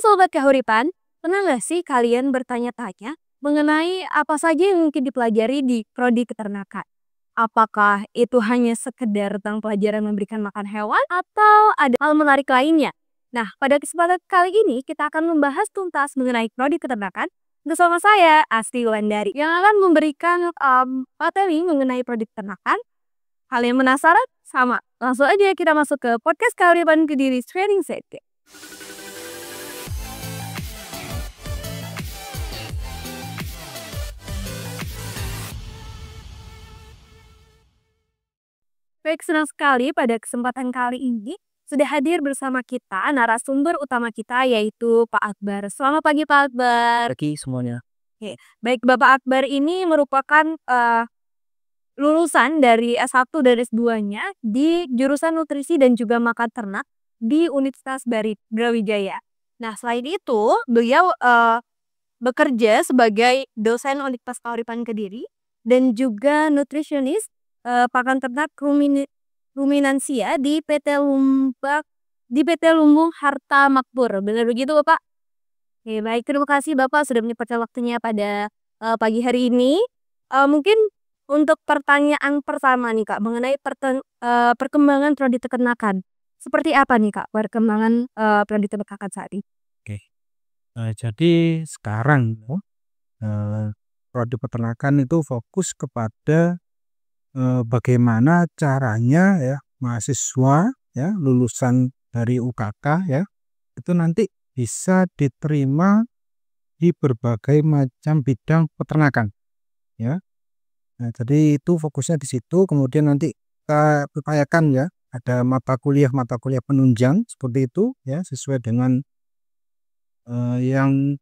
Sobat Kahuripan, pernah nggak sih kalian bertanya-tanya mengenai apa saja yang mungkin dipelajari di prodi peternakan? Apakah itu hanya sekedar tentang pelajaran memberikan makan hewan atau ada hal menarik lainnya? Nah, pada kesempatan kali ini kita akan membahas tuntas mengenai prodi peternakan bersama saya, Asti Wulandari, yang akan memberikan materi mengenai prodi peternakan. Kalian penasaran? Sama. Langsung aja kita masuk ke podcast Kahuripan Kediri Training Center. Baik, senang sekali pada kesempatan kali ini sudah hadir bersama kita narasumber utama kita yaitu Pak Akbar. Selamat pagi Pak Akbar. Pagi semuanya. Oke, baik Bapak Akbar ini merupakan lulusan dari S1 dan S2-nya di jurusan nutrisi dan juga makan ternak di Universitas Brawijaya. Nah, selain itu beliau bekerja sebagai dosen Universitas Kahuripan Kediri dan juga nutrisionis pakan ternak ruminansia di PT Lumbung Harta Makmur. Benar begitu Bapak? Oke, baik, terima kasih Bapak sudah menyempatkan waktunya pada pagi hari ini. Mungkin untuk pertanyaan pertama nih Kak mengenai perkembangan prodi peternakan. Seperti apa nih Kak perkembangan prodi peternakan saat ini? Oke. Jadi sekarang prodi peternakan itu fokus kepada bagaimana caranya ya mahasiswa ya lulusan dari UKK ya itu nanti bisa diterima di berbagai macam bidang peternakan ya. Nah, jadi itu fokusnya di situ. Kemudian nanti kita upayakan ya ada mata kuliah penunjang seperti itu ya sesuai dengan yang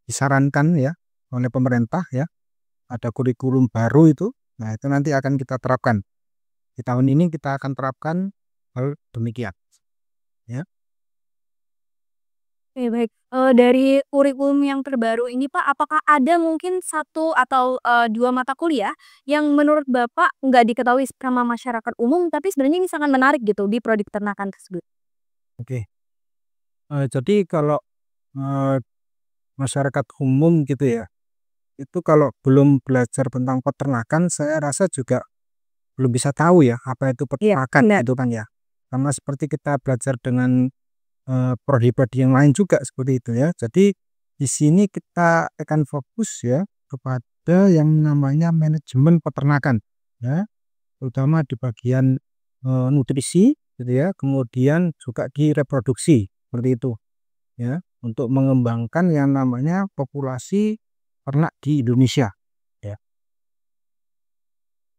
disarankan ya oleh pemerintah ya. Ada kurikulum baru itu. Nah, itu nanti akan kita terapkan. Di tahun ini kita akan terapkan hal demikian. Ya. Oke, baik. Dari kurikulum yang terbaru ini Pak, apakah ada mungkin satu atau dua mata kuliah yang menurut Bapak nggak diketahui sama masyarakat umum, tapi sebenarnya ini sangat menarik gitu di prodi peternakan tersebut? Oke. Jadi kalau masyarakat umum gitu ya, itu kalau belum belajar tentang peternakan, saya rasa juga belum bisa tahu ya apa itu Iya, peternakan benar. gitu kan ya. Sama seperti kita belajar dengan prodi-prodi yang lain juga seperti itu ya. Jadi di sini kita akan fokus ya kepada yang namanya manajemen peternakan ya, terutama di bagian nutrisi gitu ya, kemudian juga di reproduksi seperti itu ya, untuk mengembangkan yang namanya populasi ternak di Indonesia ya.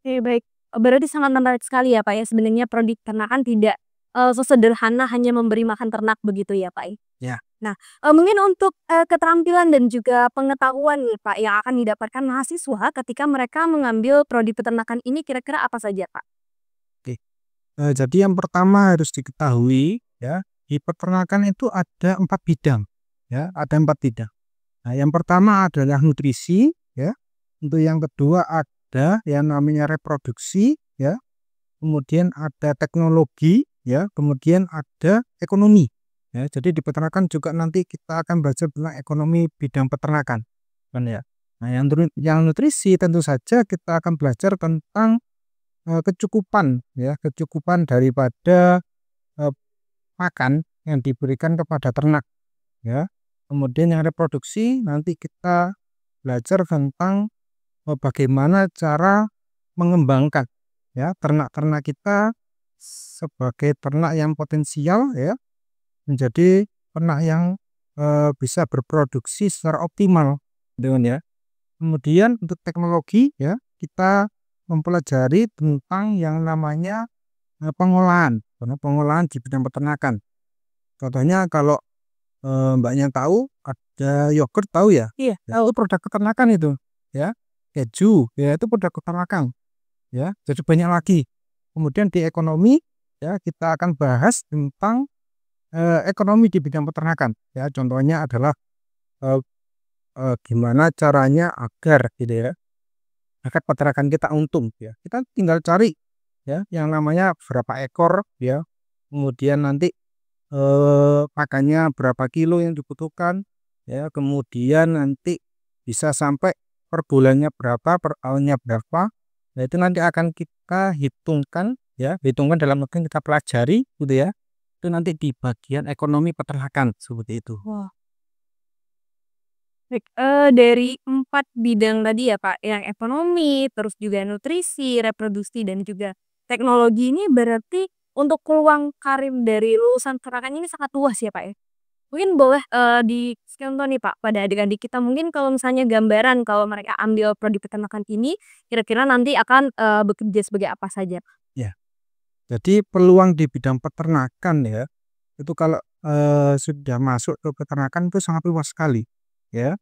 Oke, baik. Berarti sangat menarik sekali ya Pak ya, sebenarnya prodi peternakan tidak sesederhana hanya memberi makan ternak begitu ya Pak ya? Ya. Nah, mungkin untuk keterampilan dan juga pengetahuan nih Pak yang akan didapatkan mahasiswa ketika mereka mengambil prodi peternakan ini kira-kira apa saja Pak? Oke. Jadi yang pertama harus diketahui ya, di peternakan itu ada 4 bidang ya, ada 4 bidang. Nah, yang pertama adalah nutrisi ya. Untuk yang kedua ada yang namanya reproduksi ya. Kemudian ada teknologi ya, kemudian ada ekonomi. Ya, jadi di peternakan juga nanti kita akan belajar tentang ekonomi bidang peternakan kan ya. Nah, yang nutrisi tentu saja kita akan belajar tentang kecukupan ya, kecukupan daripada makan yang diberikan kepada ternak ya. Kemudian yang reproduksi nanti kita belajar tentang bagaimana cara mengembangkan ya ternak-ternak kita sebagai ternak yang potensial ya menjadi ternak yang bisa berproduksi secara optimal dengan ya. Kemudian untuk teknologi ya kita mempelajari tentang yang namanya pengolahan di bidang peternakan. Contohnya kalau Mbaknya tahu ada yogurt tahu ya? Iya, Ya, itu produk peternakan itu ya. Keju ya itu produk peternakan ya. Jadi banyak lagi. Kemudian di ekonomi ya kita akan bahas tentang ekonomi di bidang peternakan ya. Contohnya adalah gimana caranya agar gitu ya agar peternakan kita untung ya. Kita tinggal cari ya yang namanya berapa ekor ya. Kemudian nanti pakannya berapa kilo yang dibutuhkan, ya. Kemudian nanti bisa sampai per bulannya berapa, per tahunnya berapa. Nah, itu nanti akan kita hitungkan, ya, hitungkan dalam waktu yang kita pelajari, gitu ya. Itu nanti di bagian ekonomi peternakan seperti itu. Wah. Baik, dari 4 bidang tadi ya, Pak, yang ekonomi, terus juga nutrisi, reproduksi, dan juga teknologi ini berarti untuk peluang karir dari lulusan peternakan ini sangat luas ya, Pak, ya? Mungkin boleh, dikasih contoh nih, Pak, pada adik-adik kita mungkin kalau misalnya gambaran kalau mereka ambil prodi peternakan ini, kira-kira nanti akan, bekerja sebagai apa saja, Pak? Ya, jadi peluang di bidang peternakan ya, itu kalau, sudah masuk ke peternakan itu sangat luas sekali, ya.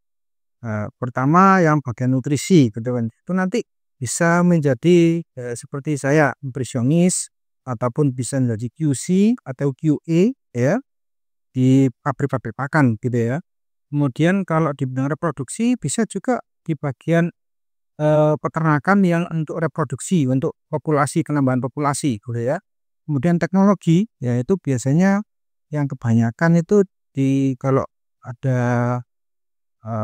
Pertama yang bagian nutrisi gitu kan, itu nanti bisa menjadi, seperti saya nutrisionis ataupun bisa menjadi QC atau QA ya, di pabrik-pabrik pakan gitu ya. Kemudian kalau di bidang reproduksi bisa juga di bagian, peternakan yang untuk reproduksi, untuk populasi, penambahan populasi gitu ya. Kemudian teknologi, ya itu biasanya yang kebanyakan itu di kalau ada,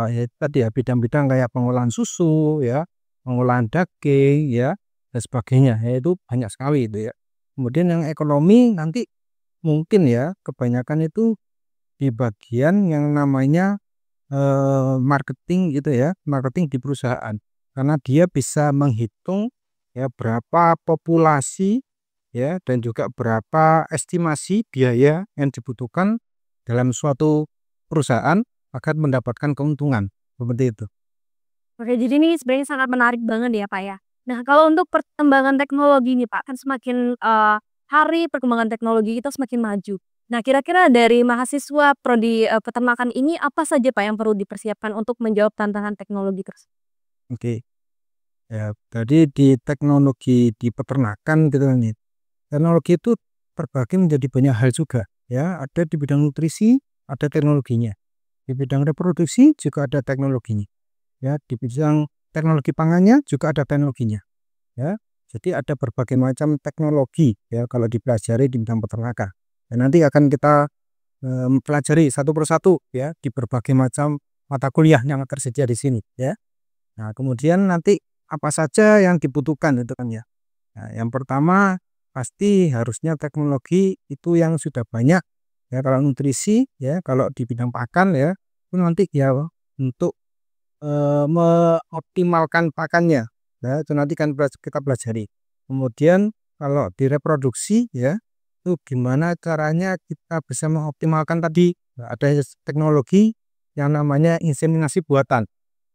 ya itu tadi ya bidang-bidang kayak pengolahan susu ya, pengolahan daging ya, dan sebagainya, ya itu banyak sekali itu ya. Kemudian yang ekonomi nanti mungkin ya kebanyakan itu di bagian yang namanya, marketing gitu ya, marketing di perusahaan. Karena dia bisa menghitung ya berapa populasi ya dan juga berapa estimasi biaya yang dibutuhkan dalam suatu perusahaan agar mendapatkan keuntungan, seperti itu. Oke, jadi ini sebenarnya sangat menarik banget ya, Pak, ya. Nah, kalau untuk perkembangan teknologi nih, Pak, kan semakin, hari perkembangan teknologi kita semakin maju. Nah, kira-kira dari mahasiswa prodi, peternakan ini apa saja, Pak, yang perlu dipersiapkan untuk menjawab tantangan teknologi tersebut? Oke, ya tadi di teknologi di peternakan gitu kan ya. Teknologi itu terbagi menjadi banyak hal juga ya, ada di bidang nutrisi, ada teknologinya. Di bidang reproduksi juga ada teknologinya. Ya, di bidang teknologi pangannya juga ada teknologinya, ya. Jadi ada berbagai macam teknologi ya kalau dipelajari di bidang peternakan. Dan nanti akan kita pelajari satu persatu ya di berbagai macam mata kuliah yang tersedia di sini ya. Nah, kemudian nanti apa saja yang dibutuhkan itu kan ya. Nah, yang pertama pasti harusnya teknologi itu yang sudah banyak ya kalau nutrisi ya, kalau di bidang pakan ya, itu nanti ya untuk mengoptimalkan pakannya, ya itu nanti kan kita pelajari. Kemudian kalau di reproduksi ya, itu gimana caranya kita bisa mengoptimalkan tadi, ada teknologi yang namanya inseminasi buatan.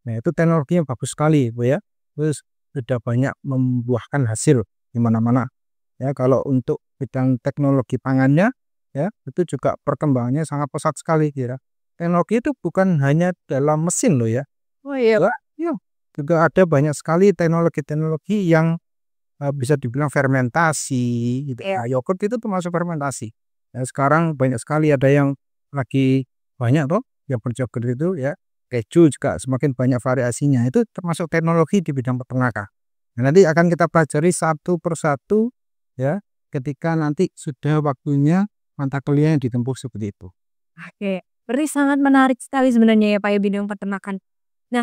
Nah itu teknologinya bagus sekali Bu ya, terus sudah banyak membuahkan hasil di mana-mana. Ya kalau untuk bidang teknologi pangannya, ya itu juga perkembangannya sangat pesat sekali ya. Teknologi itu bukan hanya dalam mesin loh ya. Oh, iya, Juga Pak. iya, juga ada banyak sekali teknologi-teknologi yang, bisa dibilang fermentasi gitu Iya. ya, yogurt itu termasuk fermentasi. Ya sekarang banyak sekali ada yang lagi banyak toh yogurt yogurt itu ya, keju juga semakin banyak variasinya, itu termasuk teknologi di bidang peternakan. Nah nanti akan kita pelajari satu persatu ya, ketika nanti sudah waktunya mata kuliah yang ditempuh seperti itu. Oke, berarti sangat menarik sekali sebenarnya ya, Pak, ya, bidang peternakan. Nah,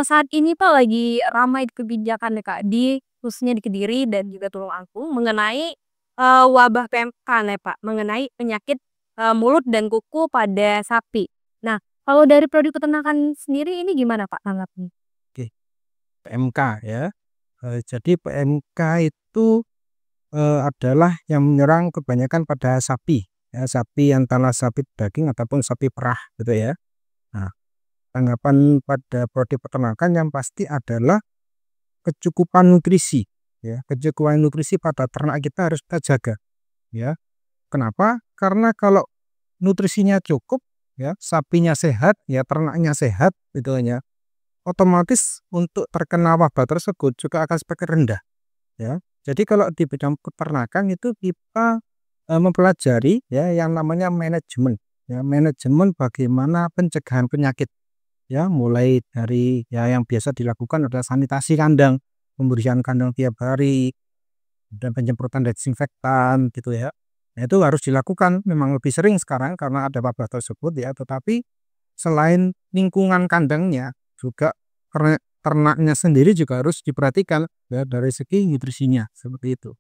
saat ini, Pak, lagi ramai kebijakan nih, Kak, khususnya di Kediri dan juga Tulungagung mengenai, wabah PMK nih, Pak, mengenai penyakit, mulut dan kuku pada sapi. Nah, kalau dari prodi peternakan sendiri ini gimana, Pak, tanggapnya? Oke, PMK ya, jadi PMK itu adalah yang menyerang kebanyakan pada sapi, ya, sapi antara sapi daging ataupun sapi perah gitu ya. Nah, tanggapan pada prodi peternakan yang pasti adalah kecukupan nutrisi, ya, kecukupan nutrisi pada ternak kita harus kita jaga, ya. Kenapa? Karena kalau nutrisinya cukup, ya, sapinya sehat, ya, ternaknya sehat gitu kan ya, otomatis untuk terkena wabah tersebut juga akan semakin rendah. Ya, jadi kalau di bidang peternakan itu kita, mempelajari ya yang namanya manajemen, ya manajemen bagaimana pencegahan penyakit, ya mulai dari ya yang biasa dilakukan adalah sanitasi kandang, pembersihan kandang tiap hari, dan penyemprotan desinfektan gitu ya. Nah, itu harus dilakukan memang lebih sering sekarang karena ada wabah tersebut ya, tetapi selain lingkungan kandangnya juga ternaknya sendiri juga harus diperhatikan ya dari segi nutrisinya, seperti itu.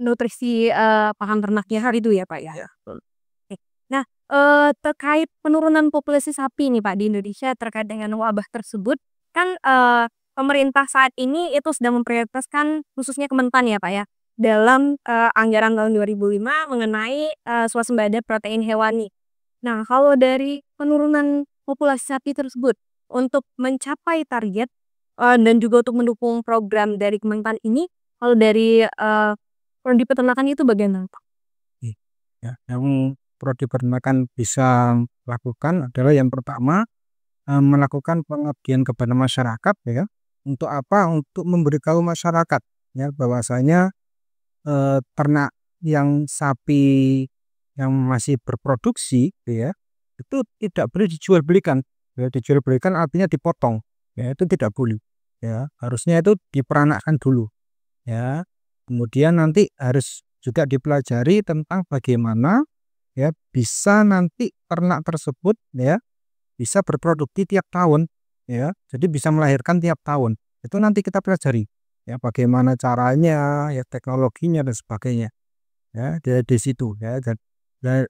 Nutrisi, pakan ternaknya hari itu ya, Pak, ya? Ya, betul. Oke. Nah, terkait penurunan populasi sapi nih, Pak, di Indonesia terkait dengan wabah tersebut, kan, pemerintah saat ini itu sedang memprioritaskan khususnya Kementan ya, Pak, ya, dalam, anggaran tahun 2005 mengenai, swasembada protein hewani. Nah, kalau dari penurunan populasi sapi tersebut, untuk mencapai target, dan juga untuk mendukung program dari Kementan ini, kalau dari, prodi peternakan itu bagaimana, Pak? Oke. Ya, yang prodi peternakan bisa lakukan adalah yang pertama, melakukan pengabdian kepada masyarakat ya. Untuk apa? Untuk memberitahu masyarakat ya bahwasanya, ternak yang sapi yang masih berproduksi gitu ya, itu tidak boleh dijual belikan. Ya, dijual belikan artinya dipotong, ya itu tidak boleh. Ya, harusnya itu diperanakkan dulu ya. Kemudian nanti harus juga dipelajari tentang bagaimana ya bisa nanti ternak tersebut ya bisa berproduksi tiap tahun ya. Jadi bisa melahirkan tiap tahun. Itu nanti kita pelajari ya bagaimana caranya, ya teknologinya dan sebagainya. Ya, dari situ ya dan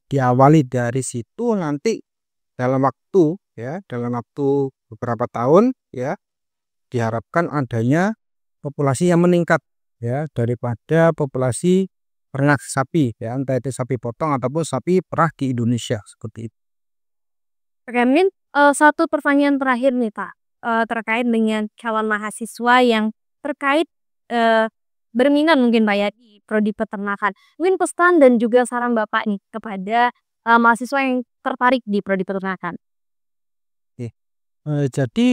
diawali dari situ nanti dalam waktu ya, dalam waktu beberapa tahun ya diharapkan adanya populasi yang meningkat ya daripada populasi ternak sapi ya, entah itu sapi potong ataupun sapi perah di Indonesia seperti itu. Oke, mungkin, satu pertanyaan terakhir nih, Pak, terkait dengan calon mahasiswa yang terkait, eee, berminat mungkin, Pak, ya, di prodi peternakan. Mungkin pesan dan juga saran Bapak nih kepada, mahasiswa yang tertarik di prodi peternakan. Oke, jadi,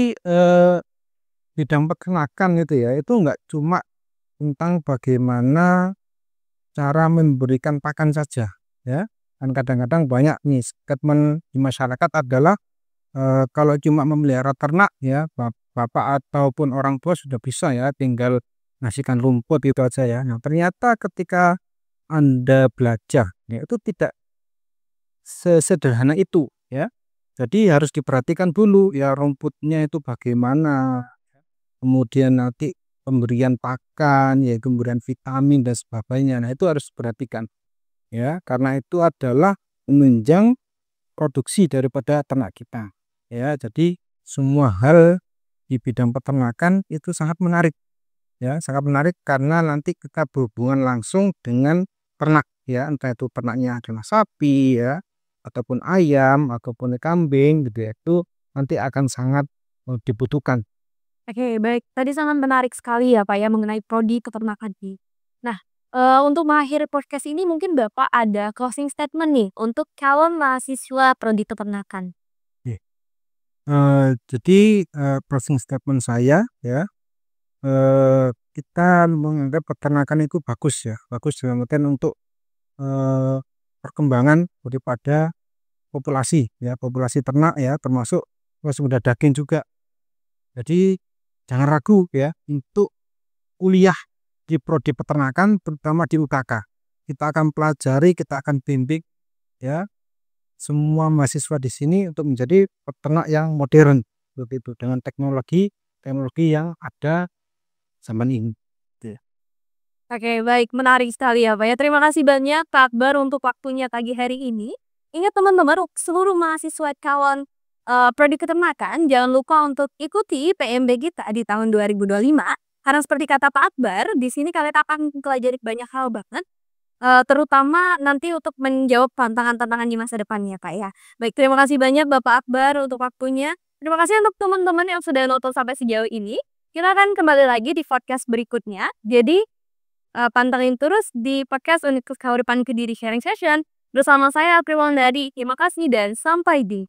bidang peternakan itu ya, itu nggak cuma tentang bagaimana cara memberikan pakan saja ya. Kan kadang-kadang banyak nih statement di masyarakat adalah, kalau cuma memelihara ternak ya, bapak ataupun orang tua sudah bisa ya, tinggal ngasihkan rumput itu aja ya. Nah, ternyata ketika Anda belajar, ya itu tidak sesederhana itu ya. Jadi harus diperhatikan dulu ya rumputnya itu bagaimana, kemudian nanti pemberian pakan, ya kemudian vitamin dan sebagainya. Nah, itu harus diperhatikan ya, karena itu adalah menunjang produksi daripada ternak kita. Ya, jadi semua hal di bidang peternakan itu sangat menarik ya, sangat menarik karena nanti kita berhubungan langsung dengan ternak ya, entah itu ternaknya adalah sapi ya, ataupun ayam, ataupun kambing gitu ya, itu nanti akan sangat dibutuhkan. Oke, baik. Tadi sangat menarik sekali ya, Pak, ya, mengenai prodi peternakan ini. Nah, untuk mengakhiri podcast ini mungkin Bapak ada closing statement nih untuk calon mahasiswa prodi peternakan. Oke. Jadi, closing statement saya ya, kita menganggap peternakan itu bagus ya, bagus dalam artian untuk, eee, perkembangan daripada populasi ya, populasi ternak ya, termasuk swasembada daging juga. Jadi jangan ragu ya untuk kuliah di prodi peternakan terutama di UKK. Kita akan pelajari, kita akan bimbing ya semua mahasiswa di sini untuk menjadi peternak yang modern seperti itu dengan teknologi teknologi yang ada zaman ini. Gitu ya. Oke, baik. Menarik sekali ya, Pak, ya. Terima kasih banyak Kak Akbar untuk waktunya pagi hari ini. Ingat teman-teman, seluruh mahasiswa calon prodi peternakan, jangan lupa untuk ikuti PMB kita di tahun 2025. Karena seperti kata Pak Akbar, di sini kalian akan mempelajari banyak hal banget, terutama nanti untuk menjawab tantangan-tantangan di masa depan ya, Pak, ya. Baik, terima kasih banyak Bapak Akbar untuk waktunya. Terima kasih untuk teman-teman yang sudah nonton sampai sejauh ini. Kita akan kembali lagi di podcast berikutnya. Jadi, pantengin terus di podcast Universitas Kauripan Kediri Sharing Session bersama saya April Wulandari. Terima kasih dan sampai di